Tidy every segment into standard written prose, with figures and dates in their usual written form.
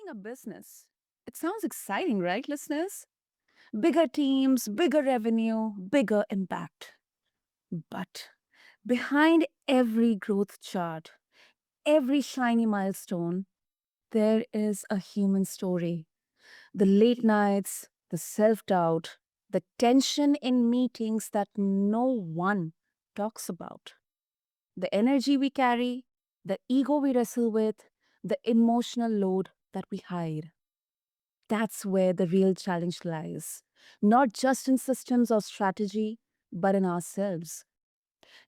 Scaling a business. It sounds exciting, right, listeners? Bigger teams, bigger revenue, bigger impact. But behind every growth chart, every shiny milestone, there is a human story. The late nights, the self doubt, the tension in meetings that no one talks about, the energy we carry, the ego we wrestle with, the emotional load that we hide. That's where the real challenge lies. Not just in systems or strategy, but in ourselves.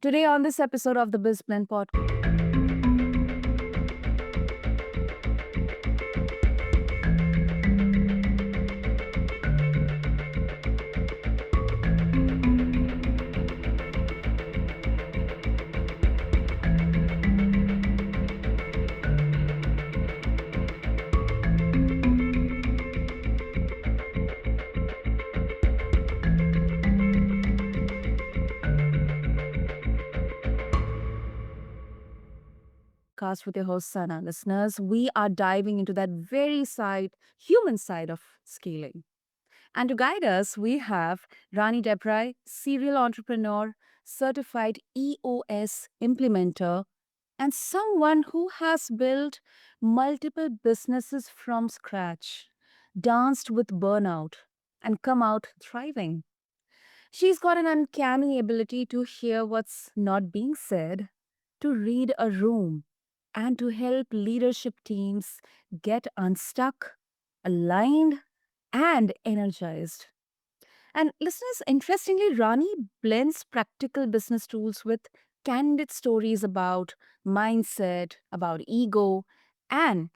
Today, on this episode of the BizBlend Podcast, with your host, Sana. Listeners, we are diving into that very side, human side of scaling. And to guide us, we have Rani Dabrai, serial entrepreneur, certified EOS implementer, and someone who has built multiple businesses from scratch, danced with burnout, and come out thriving. She's got an uncanny ability to hear what's not being said, to read a room, and to help leadership teams get unstuck, aligned, and energized. And listeners, interestingly, Rani blends practical business tools with candid stories about mindset, about ego, and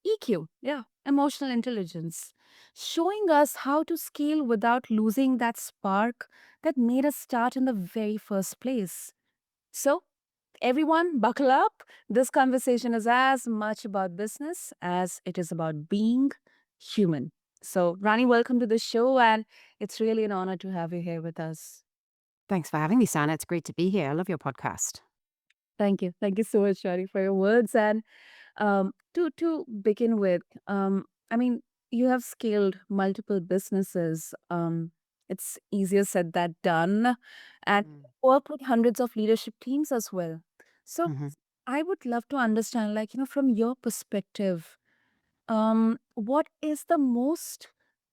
EQ, yeah, emotional intelligence, showing us how to scale without losing that spark that made us start in the very first place. So, everyone, buckle up. This conversation is as much about business as it is about being human. So, Rani, welcome to the show, and it's really an honor to have you here with us. Thanks for having me, Sana. It's great to be here. I love your podcast. Thank you. Thank you so much, Rani, for your words. And to begin with, I mean, you have scaled multiple businesses. It's easier said than done, and work with hundreds of leadership teams as well. So Mm-hmm. I would love to understand, like, from your perspective, what is the most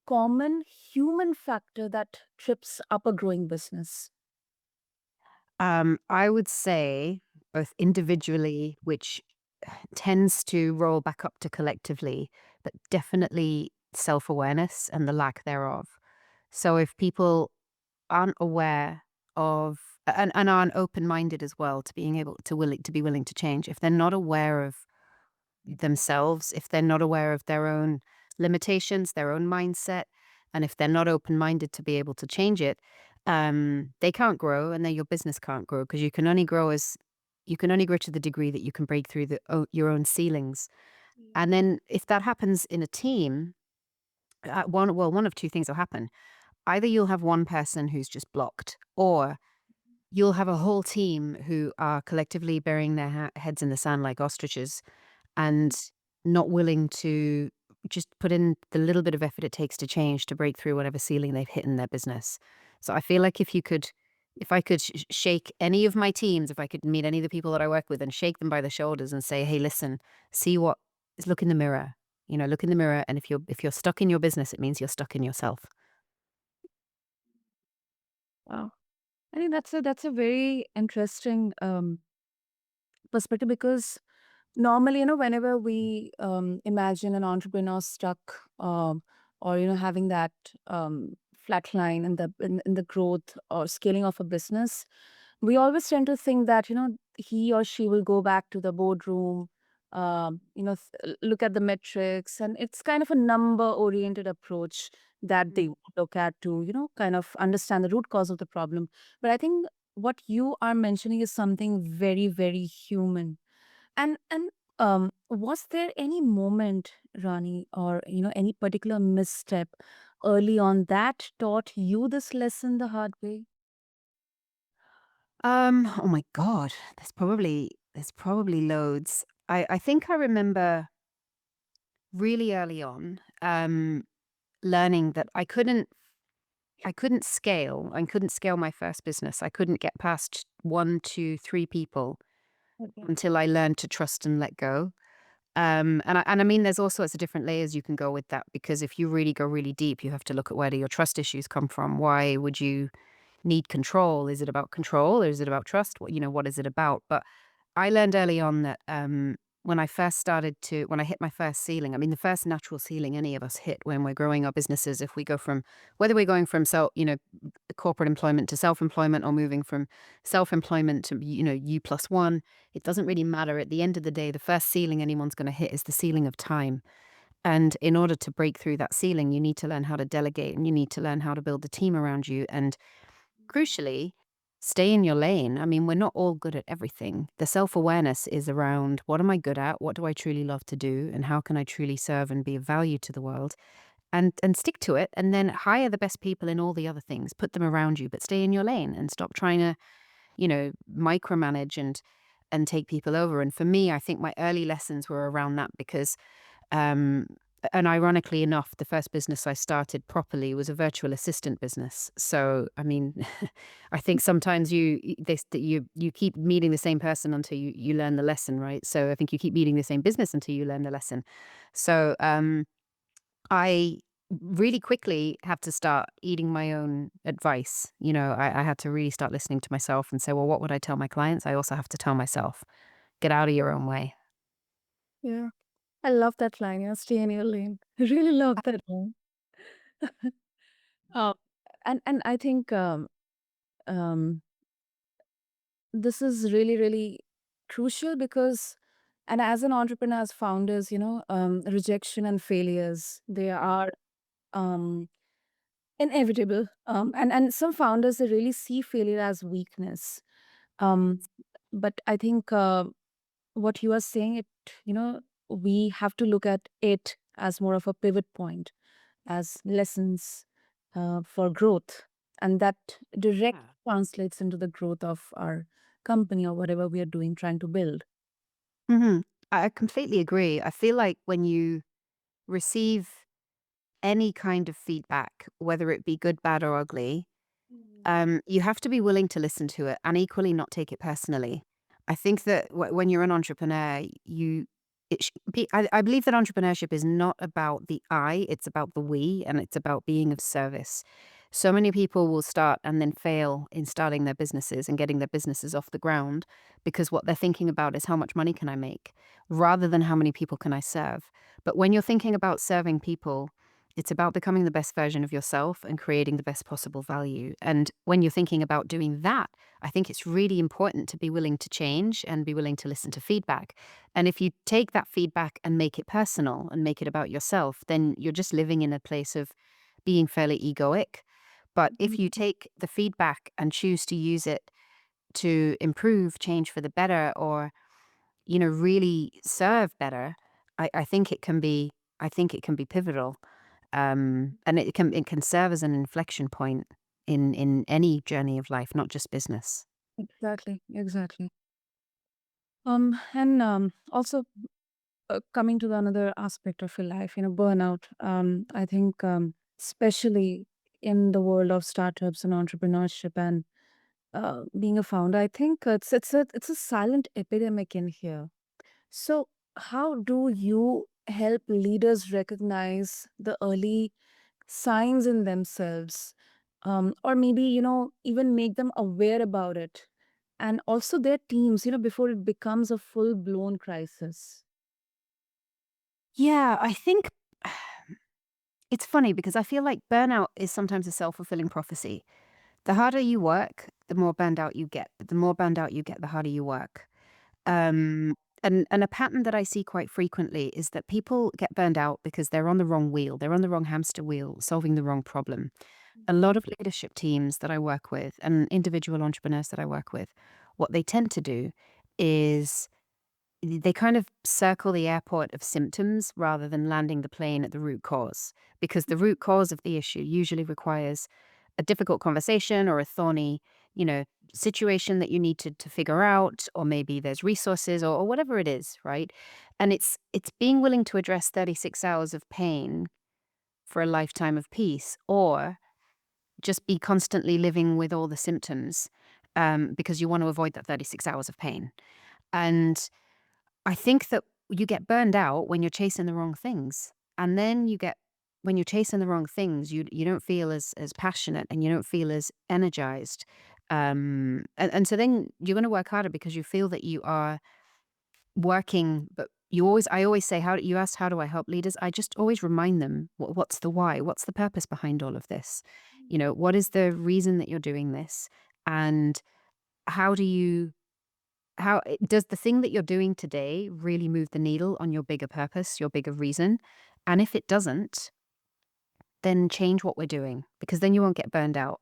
common human factor that trips up a growing business? I would say both individually, which tends to roll back up to collectively, but definitely self awareness and the lack thereof. So if people aren't aware of and aren't open minded as well to being able to be willing to change, if they're not aware of themselves, if they're not aware of their own limitations, their own mindset, and if they're not open minded to be able to change it, they can't grow, and then your business can't grow because you can only grow to the degree that you can break through your own ceilings. And then if that happens in a team, one of two things will happen. Either you'll have one person who's just blocked, or you'll have a whole team who are collectively burying their heads in the sand like ostriches and not willing to just put in the little bit of effort it takes to change to break through whatever ceiling they've hit in their business. So I feel like if I could shake any of my teams, if I could meet any of the people that I work with and shake them by the shoulders and say, "Hey, listen, see what look in the mirror. Look in the mirror, and if you're stuck in your business, it means you're stuck in yourself." Wow. I think that's a very interesting perspective because normally, whenever we imagine an entrepreneur stuck or having that flat line in the growth or scaling of a business, we always tend to think that he or she will go back to the boardroom, look at the metrics, and it's kind of a number oriented approach that they look at to kind of understand the root cause of the problem. But I think what you are mentioning is something very, very human. And was there any moment, Rani, or any particular misstep early on that taught you this lesson the hard way? Oh my God, there's probably loads. I think I remember really early on, learning that I couldn't scale my first business. I couldn't get past 1, 2, 3 people Okay. until I learned to trust and let go. And I mean, there's all sorts of different layers you can go with that, because if you really go really deep, you have to look at where do your trust issues come from. Why would you need control? Is it about control or is it about trust? What is it about? But I learned early on that when I hit my first ceiling, I mean, the first natural ceiling any of us hit when we're growing our businesses, if we go from, whether we're going from corporate employment to self employment, or moving from self employment to, U plus one, it doesn't really matter. At the end of the day, the first ceiling anyone's going to hit is the ceiling of time. And in order to break through that ceiling, you need to learn how to delegate, and you need to learn how to build a team around you. And crucially, stay in your lane. I mean, we're not all good at everything. The self-awareness is around, what am I good at? What do I truly love to do? And how can I truly serve and be of value to the world? And stick to it, and then hire the best people in all the other things. Put them around you, but stay in your lane and stop trying to, micromanage and take people over. And for me, I think my early lessons were around that, because um, and ironically enough, the first business I started properly was a virtual assistant business. So, I mean, I think sometimes you keep meeting the same person until you learn the lesson, right? So I think you keep meeting the same business until you learn the lesson. So I really quickly have to start eating my own advice. I had to really start listening to myself and say, well, what would I tell my clients? I also have to tell myself, get out of your own way. Yeah. I love that line, stay in your lane. I really love that one. Uh, and I think um, this is really, really crucial because, and as an entrepreneur, as founders, rejection and failures, they are um, inevitable. And some founders, they really see failure as weakness. Um, but I think what you are saying, you know, we have to look at it as more of a pivot point, as lessons for growth. And that direct Yeah. translates into the growth of our company or whatever we are doing, trying to build. hmm I completely agree. I feel like when you receive any kind of feedback, whether it be good, bad, or ugly, you have to be willing to listen to it and equally not take it personally. I think that when you're an entrepreneur, I believe that entrepreneurship is not about the I, it's about the we, and it's about being of service. So many people will start and then fail in starting their businesses and getting their businesses off the ground, because what they're thinking about is how much money can I make, rather than how many people can I serve. But when you're thinking about serving people, it's about becoming the best version of yourself and creating the best possible value. And when you're thinking about doing that, I think it's really important to be willing to change and be willing to listen to feedback. And if you take that feedback and make it personal and make it about yourself, then you're just living in a place of being fairly egoic. But if you take the feedback and choose to use it to improve, change for the better, or really serve better, I think it can be pivotal. And it can serve as an inflection point in any journey of life, not just business. Exactly, exactly. And also coming to the another aspect of your life, burnout. I think especially in the world of startups and entrepreneurship and being a founder, I think it's a silent epidemic in here. So, how do you help leaders recognize the early signs in themselves, or maybe even make them aware about it, and also their teams, before it becomes a full blown crisis? Yeah, I think it's funny because I feel like burnout is sometimes a self-fulfilling prophecy. The harder you work, the more burned out you get. But the more burned out you get, the harder you work. Um, and a pattern that I see quite frequently is that people get burned out because they're on the wrong wheel. They're on the wrong hamster wheel, solving the wrong problem. A lot of leadership teams that I work with and individual entrepreneurs that I work with, what they tend to do is they kind of circle the airport of symptoms rather than landing the plane at the root cause, because the root cause of the issue usually requires a difficult conversation or a thorny, you know, situation that you need to figure out, or maybe there's resources or whatever it is, right? And it's being willing to address 36 hours of pain for a lifetime of peace, or just be constantly living with all the symptoms, because you want to avoid that 36 hours of pain. And I think that you get burned out when you're chasing the wrong things. And then when you're chasing the wrong things, you don't feel as passionate, and you don't feel as energized. And so then you're going to work harder because you feel that you are working, but I always say, how you asked, how do I help leaders? I just always remind them, what's the why? What's the purpose behind all of this? What is the reason that you're doing this? And how do you, does the thing that you're doing today really move the needle on your bigger purpose, your bigger reason? And if it doesn't, then change what we're doing, because then you won't get burned out.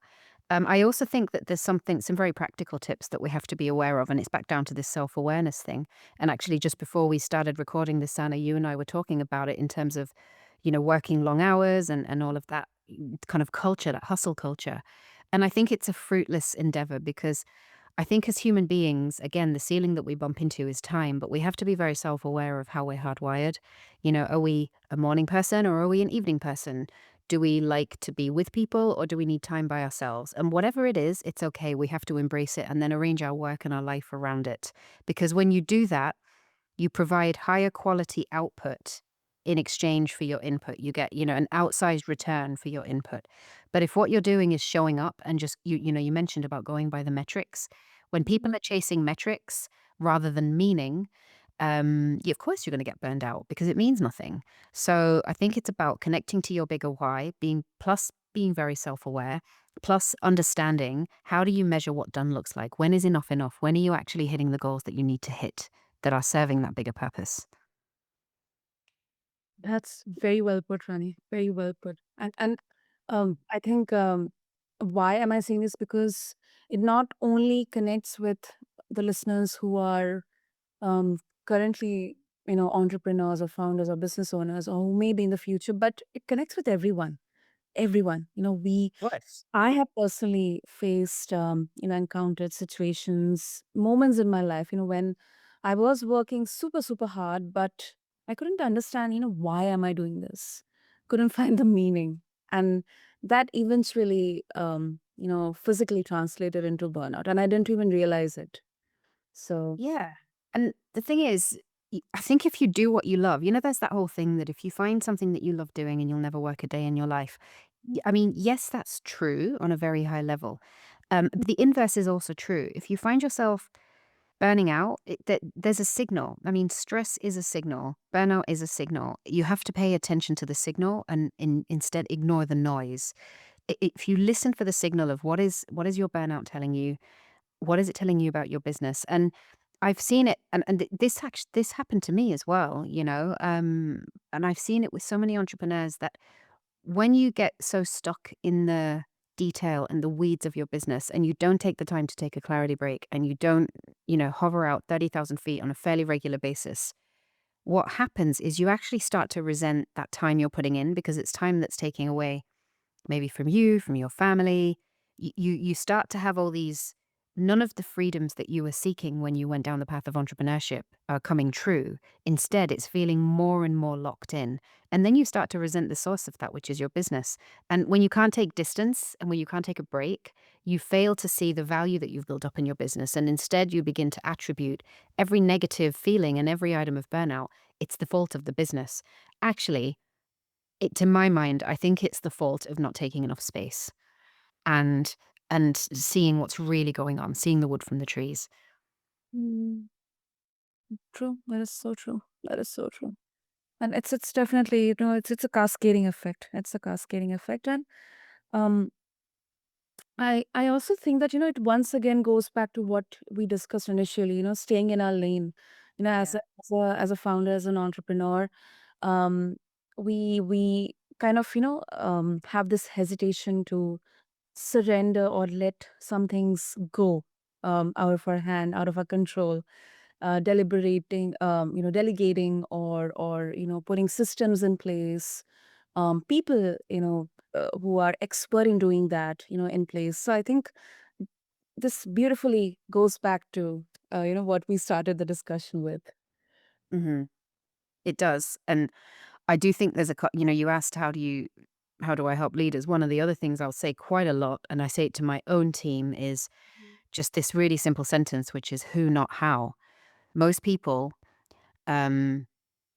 I also think that there's some very practical tips that we have to be aware of, and it's back down to this self awareness thing. And actually, just before we started recording this, Anna, you and I were talking about it in terms of, working long hours and all of that kind of culture, that hustle culture. And I think it's a fruitless endeavor, because I think as human beings, again, the ceiling that we bump into is time, but we have to be very self aware of how we're hardwired. Are we a morning person, or are we an evening person? Do we like to be with people, or do we need time by ourselves? And whatever it is, it's okay. We have to embrace it and then arrange our work and our life around it. Because when you do that, you provide higher quality output in exchange for your input. You get, an outsized return for your input. But if what you're doing is showing up and just, you mentioned about going by the metrics. When people Mhm. are chasing metrics rather than meaning, of course you're going to get burned out because it means nothing. So I think it's about connecting to your bigger why, being very self-aware, plus understanding, how do you measure what done looks like? When is enough enough? When are you actually hitting the goals that you need to hit, that are serving that bigger purpose? That's very well put, Rani. Very well put. And I think, why am I saying this? Because it not only connects with the listeners who are currently, entrepreneurs or founders or business owners, or who may be in the future, but it connects with everyone. Everyone. Course. I have personally faced, encountered situations, moments in my life, when I was working super, super hard, but I couldn't understand, why am I doing this? Couldn't find the meaning. And that eventually, physically translated into burnout. And I didn't even realize it. So, Yeah. And the thing is, I think if you do what you love, there's that whole thing that if you find something that you love doing and you'll never work a day in your life. I mean, yes, that's true on a very high level. But the inverse is also true. If you find yourself burning out, there's a signal. I mean, stress is a signal. Burnout is a signal. You have to pay attention to the signal and instead ignore the noise. If you listen for the signal of what is your burnout telling you, what is it telling you about your business? And I've seen it, and this happened to me as well, and I've seen it with so many entrepreneurs that when you get so stuck in the detail and the weeds of your business, and you don't take the time to take a clarity break, and you don't, hover out 30,000 feet on a fairly regular basis, what happens is you actually start to resent that time you're putting in, because it's time that's taking away maybe from you, from your family. You start to have all these, none of the freedoms that you were seeking when you went down the path of entrepreneurship are coming true. Instead, it's feeling more and more locked in. And then you start to resent the source of that, which is your business. And when you can't take distance and when you can't take a break, you fail to see the value that you've built up in your business. And instead, you begin to attribute every negative feeling and every item of burnout. It's the fault of the business. Actually, to my mind, I think it's the fault of not taking enough space and seeing what's really going on, seeing the wood from the trees. mm, true. That is so true. That is so true. And it's definitely, it's a cascading effect. It's a cascading effect. And um I also think that, it once again goes back to what we discussed initially, staying in our lane. As Yeah. a founder, as an entrepreneur, um, we kind of, have this hesitation to surrender or let some things go, out of our hand, out of our control, deliberating, delegating, or putting systems in place, people, who are expert in doing that, in place. So I think this beautifully goes back to, what we started the discussion with. Mhm. It does. And I do think there's you asked how do I help leaders? One of the other things I'll say quite a lot, and I say it to my own team, is just this really simple sentence, which is who, not how. Most people, um,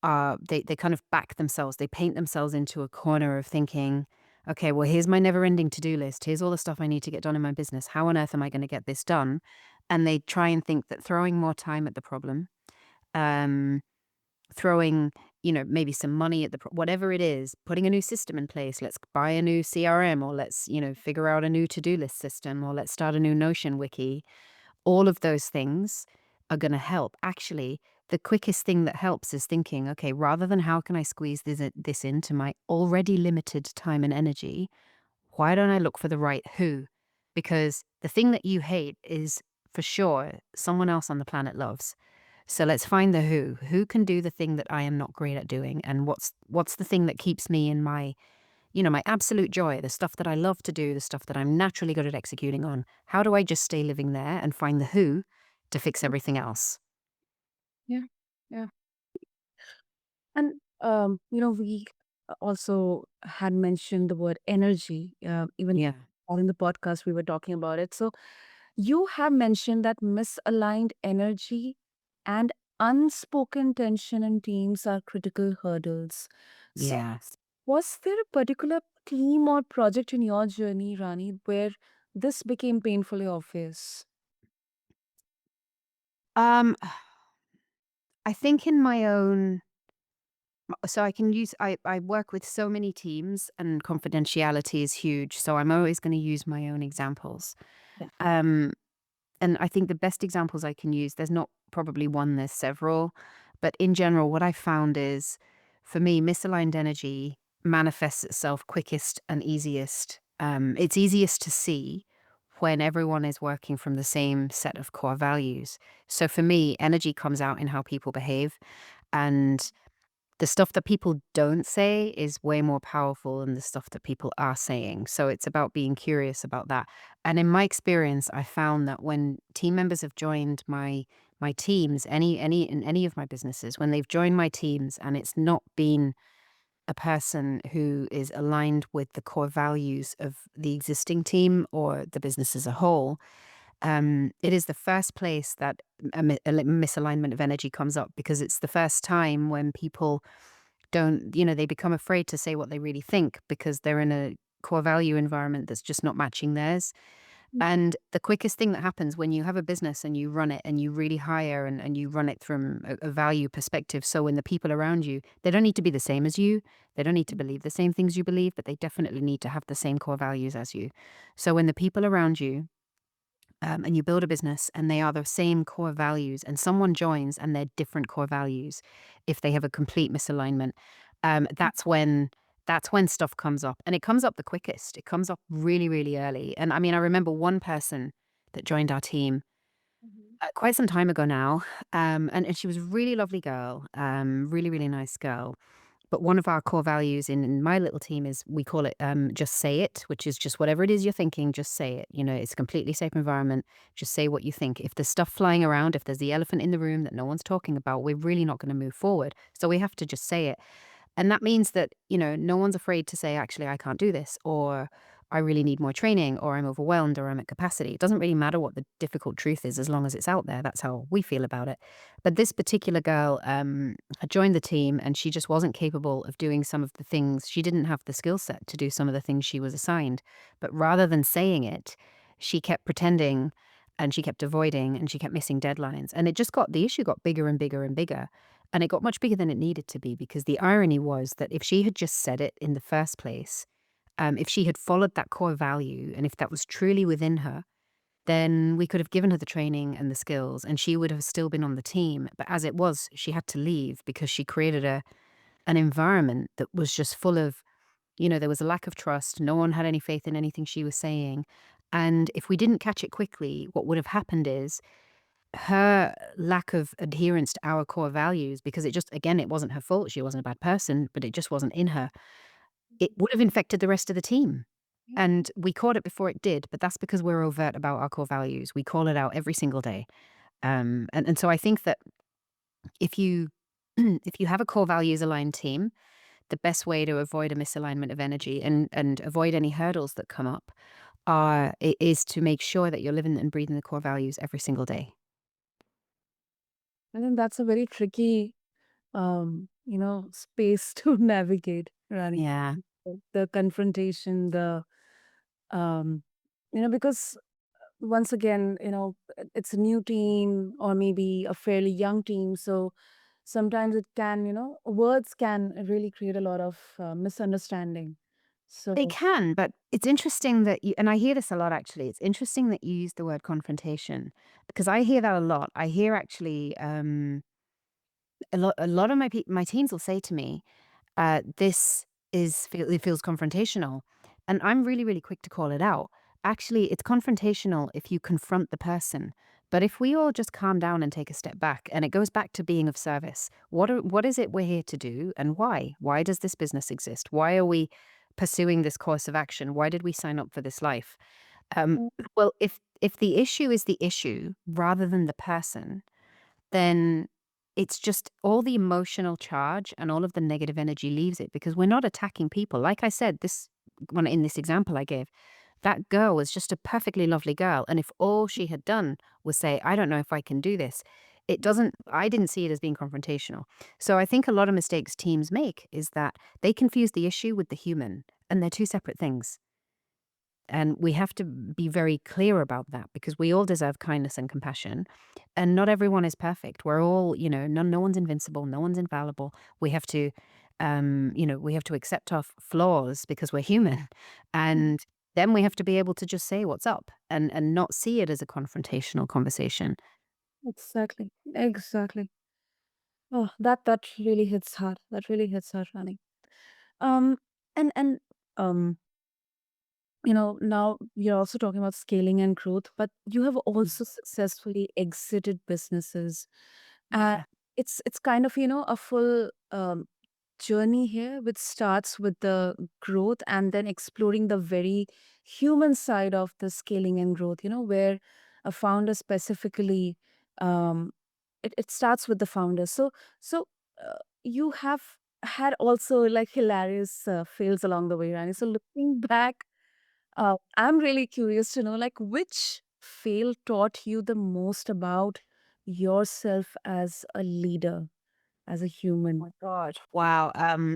they kind of back themselves. They paint themselves into a corner of thinking, okay, well, here's my never-ending to-do list. Here's all the stuff I need to get done in my business. How on earth am I going to get this done? And they try and think that throwing more time at the problem, um, throwing, maybe some money at whatever it is, putting a new system in place. Let's buy a new CRM, or let's, figure out a new to-do list system, or let's start a new Notion wiki. All of those things are going to help. Actually, the quickest thing that helps is thinking, okay, rather than how can I squeeze this into my already limited time and energy, why don't I look for the right who? Because the thing that you hate is for sure someone else on the planet loves. So let's find the who. Who can do the thing that I am not great at doing? And what's the thing that keeps me in my absolute joy, the stuff that I love to do, the stuff that I'm naturally good at executing on? How do I just stay living there and find the who to fix everything else? Yeah. Yeah. And, we also had mentioned the word energy, even Yeah. in the podcast, we were talking about it. So you have mentioned that misaligned energy and unspoken tension in teams are critical hurdles. So, Yeah. was there a particular team or project in your journey, Rani, where this became painfully obvious? Um, I think in my own so I work with so many teams and confidentiality is huge. So I'm always going to use my own examples. Yeah. Um, and I think the best examples I can use, there's not probably one, there's several. But in general, what I found is for me, misaligned energy manifests itself quickest and easiest. It's easiest to see when everyone is working from the same set of core values. So for me, energy comes out in how people behave. And the stuff that people don't say is way more powerful than the stuff that people are saying. So it's about being curious about that. And in my experience, I found that when team members have joined my teams, any in any of my businesses, when they've joined my teams and it's not been a person who is aligned with the core values of the existing team or the business as a whole, it is the first place that a misalignment of energy comes up because it's the first time when people don't, they become afraid to say what they really think because they're in a core value environment that's just not matching theirs. And the quickest thing that happens when you have a business and you run it and you really hire and you run it from a value perspective. So when the people around you, they don't need to be the same as you. They don't need to believe the same things you believe, but they definitely need to have the same core values as you. So when the people around you and you build a business and they are the same core values and someone joins and they're different core values, if they have a complete misalignment, that's when stuff comes up, and it comes up the quickest. It comes up really, really early. And I mean, I remember one person that joined our team Mhm. quite some time ago now, and she was a really lovely girl, really, really nice girl. But one of our core values in my little team is we call it just say it, which is just whatever it is you're thinking, just say it. It's a completely safe environment. Just say what you think. If there's stuff flying around, if there's the elephant in the room that no one's talking about, we're really not going to move forward. So we have to just say it. And that means that, no one's afraid to say, actually, I can't do this, or I really need more training, or I'm overwhelmed, or I'm at capacity. It doesn't really matter what the difficult truth is as long as it's out there. That's how we feel about it. But this particular girl had joined the team and she just wasn't capable of doing some of the things. She didn't have the skill set to do some of the things she was assigned. But rather than saying it, she kept pretending and she kept avoiding and she kept missing deadlines. And the issue got bigger and bigger and bigger. And it got much bigger than it needed to be because the irony was that if she had just said it in the first place, if she had followed that core value and if that was truly within her, then we could have given her the training and the skills and she would have still been on the team. But as it was, she had to leave because she created an environment that was just full of, there was a lack of trust. No one had any faith in anything she was saying. And if we didn't catch it quickly, what would have happened is her lack of adherence to our core values, because it wasn't her fault. She wasn't a bad person, but it just wasn't in her. It would have infected the rest of the team. And we caught it before it did, but that's because we're overt about our core values. We call it out every single day. And so I think that if you if you have a core values aligned team, the best way to avoid a misalignment of energy and avoid any hurdles that come up is to make sure that you're living and breathing the core values every single day. I think that's a very tricky, space to navigate, Rani. Yeah. The confrontation, um, because once again, it's a new team or maybe a fairly young team. So sometimes it can, words can really create a lot of misunderstanding. It So, can, but it's interesting that you, and I hear this a lot actually. It's interesting that you use the word confrontation because I hear that a lot. I hear actually a lot of my teens will say to me, this it feels confrontational. And I'm really, really quick to call it out. Actually, it's confrontational if you confront the person. But if we all just calm down and take a step back, and it goes back to being of service, what is it we're here to do and why? Why does this business exist? Why are we pursuing this course of action? Why did we sign up for this life? Um, mm, well, if the issue is the issue rather than the person, then it's just all the emotional charge and all of the negative energy leaves it because we're not attacking people. Like I said, this one in this example I gave, that girl was just a perfectly lovely girl. And if all she had done was say, I don't know if I can do this, I didn't see it as being confrontational. So I think a lot of mistakes teams make is that they confuse the issue with the human, and they're two separate things. And we have to be very clear about that because we all deserve kindness and compassion. And not everyone is perfect. We're all, no one's invincible, no one's infallible. We have to, we have to accept our flaws because we're human. And then we have to be able to just say what's up and not see it as a confrontational conversation. exactly, exactly. Oh, that really hits hard. That really hits hard, Rani. Um, and um, now you're also talking about scaling and growth, but you have Mm. also successfully exited businesses. Uh, Yeah. it's kind of, a full journey here, which starts with the growth and then exploring the very human side of the scaling and growth, where a founder specifically, um, it starts with the founder. So you have had also like hilarious fails along the way, right? So looking back, I'm really curious to know, like, which fail taught you the most about yourself as a leader, as a human? My God. Wow.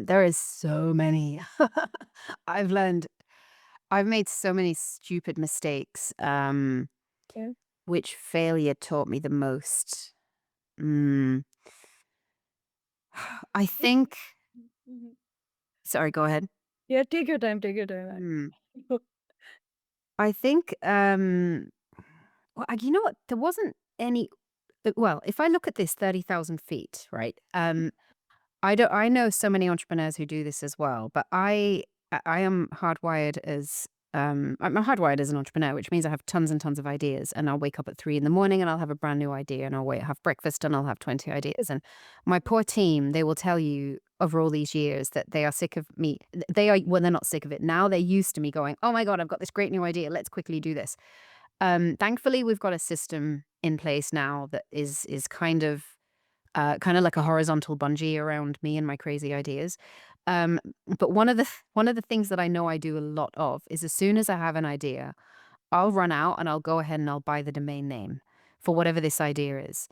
There is so many. I've learned I've made so many stupid mistakes. Yeah. Which failure taught me the most? Mm, I think Mhm. sorry, go ahead. Yeah, take your time, take your time. Mm, I think, well, you know what? There wasn't any well, if I look at this 30,000 feet, right? I know so many entrepreneurs who do this as well, but I am hardwired as I'm hardwired as an entrepreneur, which means I have tons and tons of ideas, and I'll wake up at 3 in the morning and I'll have a brand new idea, and have breakfast and I'll have 20 ideas. And my poor team, they will tell you over all these years that they are sick of me. They are well, they're not sick of it now. They're used to me going, "Oh my god, I've got this great new idea. Let's quickly do this." Thankfully, we've got a system in place now that is kind of like a horizontal bungee around me and my crazy ideas. Um, but one of the things that I know I do a lot of is as soon as I have an idea, I'll run out and I'll go ahead and I'll buy the domain name for whatever this idea is.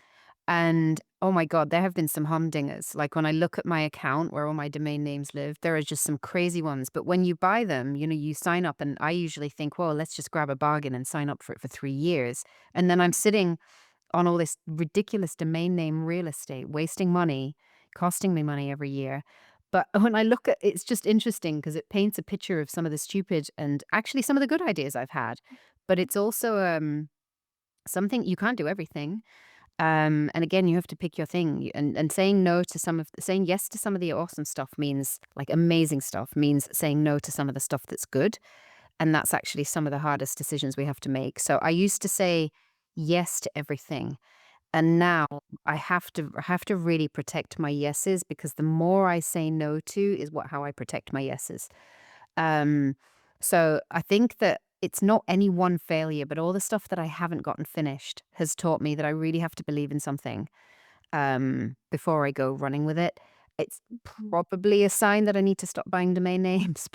And oh my God, there have been some humdingers. Like when I look at my account where all my domain names live, there are just some crazy ones. But when you buy them, you sign up, and I usually think, well, let's just grab a bargain and sign up for it for 3 years. And then I'm sitting on all this ridiculous domain name real estate, wasting money, costing me money every year. But when I look at it's just interesting because it paints a picture of some of the stupid and actually some of the good ideas I've had. But it's also something you can't do everything. And again, you have to pick your thing. And saying no to saying yes to some of the awesome stuff means like amazing stuff means saying no to some of the stuff that's good. And that's actually some of the hardest decisions we have to make. So I used to say yes to everything, and now I have to really protect my yeses because the more I say no to is how I protect my yeses. Um, so I think that it's not any one failure, but all the stuff that I haven't gotten finished has taught me that I really have to believe in something. before I go running with it. It's Mm. probably a sign that I need to stop buying domain names,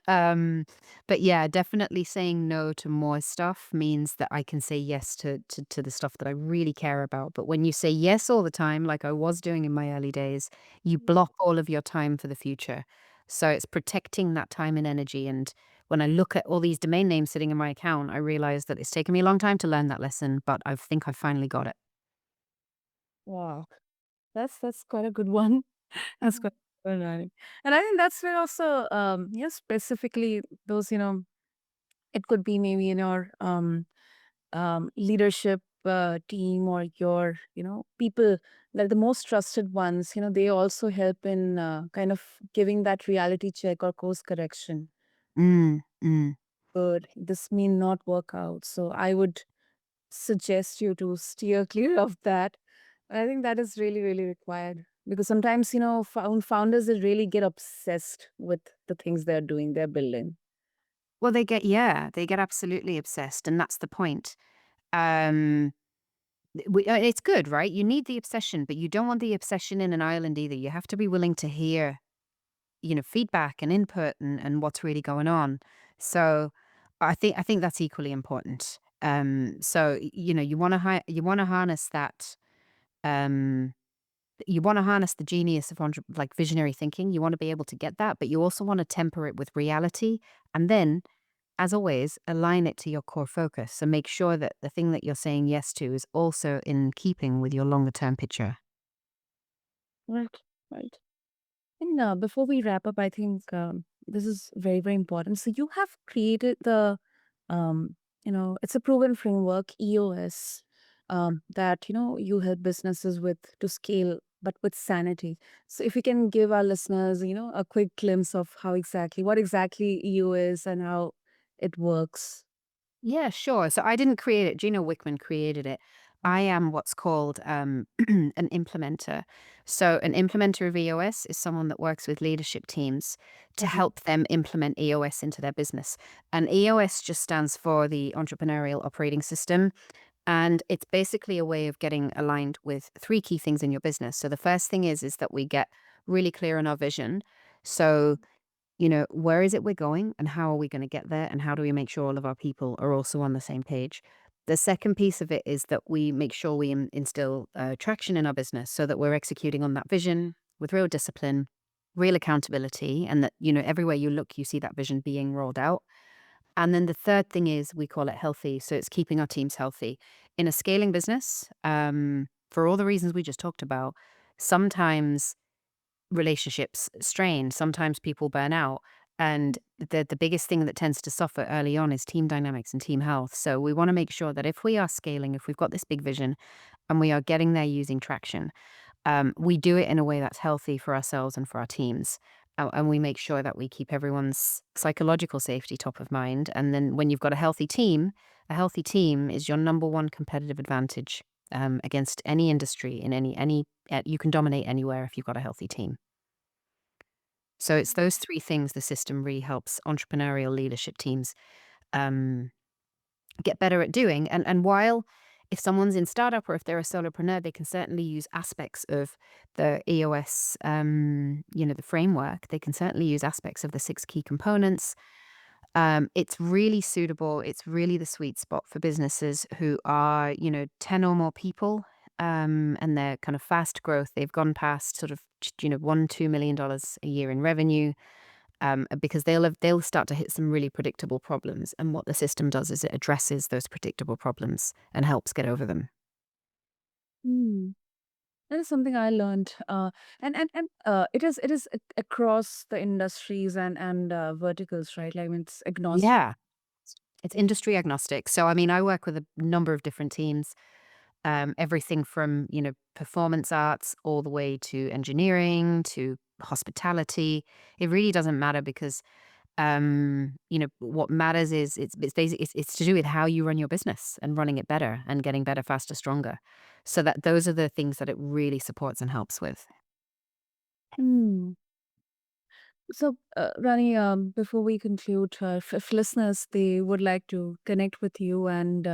um, but yeah, definitely saying no to more stuff means that I can say yes to the stuff that I really care about. But when you say yes all the time, like I was doing in my early days, you block all of your time for the future. So it's protecting that time and energy. And when I look at all these domain names sitting in my account, I realize that it's taken me a long time to learn that lesson, but I think I finally got it. Wow, that's quite a good one. That's quite a good one. And I think that's where also, specifically those, it could be maybe in your leadership team or your, people, like the most trusted ones, they also help in kind of giving that reality check or course correction. Mm, mm. But this may not work out. So I would suggest you to steer clear of that. I think that is really, really required because sometimes, founders they really get obsessed with the things they're doing, they're building. Well, they get absolutely obsessed, and that's the point. Um, it's good, right? You need the obsession, but you don't want the obsession in an island either. You have to be willing to hear, feedback and input and what's really going on. So, I think that's equally important. So you want to harness that. Um, you want to harness the genius of like visionary thinking. You want to be able to get that, but you also want to temper it with reality, and then as always, align it to your core focus and make sure that the thing that you're saying yes to is also in keeping with your longer term picture. Right, right. And before we wrap up, I think this is very, very important. So you have created um, it's a proven framework, EOS, that, you help businesses with to scale, but with sanity. So if you can give our listeners, a quick glimpse of what exactly EO is and how it works. Yeah, sure. So I didn't create it. Gino Wickman created it. I am what's called an implementer. So, an implementer of EOS is someone that works with leadership teams to Mhm. help them implement EOS into their business. And EOS just stands for the Entrepreneurial Operating System. And it's basically a way of getting aligned with three key things in your business. So, the first thing is that we get really clear on our vision. So, where is it we're going and how are we going to get there? And how do we make sure all of our people are also on the same page? The second piece of it is that we make sure we instill traction in our business so that we're executing on that vision with real discipline, real accountability, and that, everywhere you look, you see that vision being rolled out. And then the third thing is we call it healthy. So it's keeping our teams healthy. In a scaling business, for all the reasons we just talked about, sometimes relationships strain. Sometimes people burn out. And the biggest thing that tends to suffer early on is team dynamics and team health. So we want to make sure that if we are scaling, if we've got this big vision and we are getting there using traction, we do it in a way that's healthy for ourselves and for our teams. And we make sure that we keep everyone's psychological safety top of mind. And then when you've got a healthy team is your number one competitive advantage against any industry in you can dominate anywhere if you've got a healthy team. So it's those three things the system really helps entrepreneurial leadership teams um, get better at doing. And while if someone's in startup or if they're a solopreneur, they can certainly use aspects of the EOS, the framework. They can certainly use aspects of the six key components. It's really suitable. It's really the sweet spot for businesses who are, 10 or more people. And they're kind of fast growth. They've gone past sort of, $1, $2 million a year in revenue because they'll start to hit some really predictable problems. And what the system does is it addresses those predictable problems and helps get over them. Hmm. That is something I learned, and it is across the industries and verticals, right? Like, I mean, it's agnostic. Yeah, it's industry agnostic. So, I mean, I work with a number of different teams, everything from, performance arts all the way to engineering to hospitality. It really doesn't matter because what matters is it's basically it's to do with how you run your business and running it better and getting better, faster, stronger. So that those are the things that it really supports and helps with. Hmm. So, Rani, before we conclude, if listeners they would like to connect with you and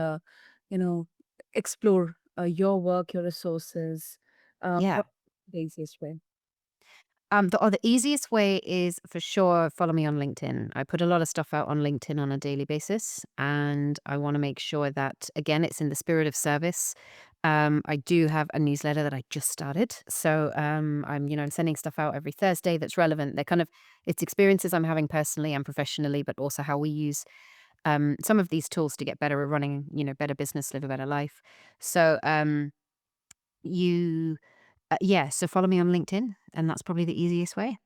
you know explore your work, your resources, Yeah. What the easiest way? The easiest way is for sure follow me on LinkedIn. I put a lot of stuff out on LinkedIn on a daily basis, and I want to make sure that again it's in the spirit of service. I do have a newsletter that I just started, so I'm sending stuff out every Thursday that's relevant. They're kind of it's experiences I'm having personally and professionally, but also how we use some of these tools to get better at running better business, live a better life. So you yeah, so follow me on LinkedIn, and that's probably the easiest way.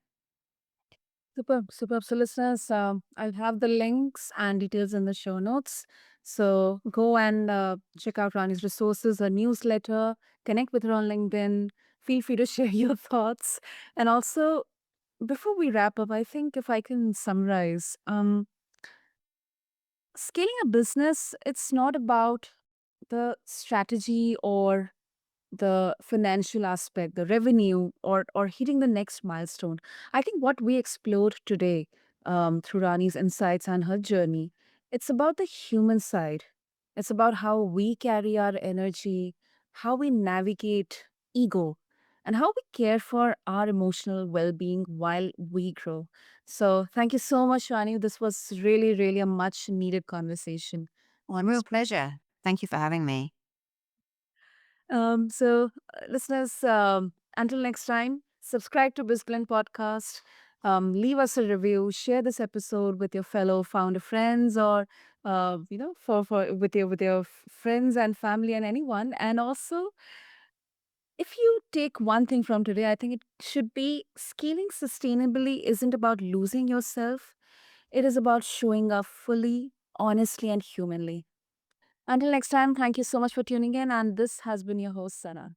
Superb, superb. So, listeners, I'll have the links and details in the show notes. So, go and check out Rani's resources, her newsletter, connect with her on LinkedIn. Feel free to share your thoughts. And also, before we wrap up, I think if I can summarize, scaling a business, it's not about the strategy or the financial aspect, the revenue, or hitting the next milestone. I think what we explored today through Rani's insights and her journey, it's about the human side. It's about how we carry our energy, how we navigate ego, and how we care for our emotional well-being while we grow. So thank you so much, Rani. This was really, really a much needed conversation. Well, a real pleasure. Thank you for having me. Listeners, until next time, subscribe to BizBlend Podcast. Leave us a review. Share this episode with your fellow founder friends, or for with your friends and family and anyone. And also, if you take one thing from today, I think it should be scaling sustainably isn't about losing yourself. It is about showing up fully, honestly, and humanly. Until next time, thank you so much for tuning in. And this has been your host, Sana.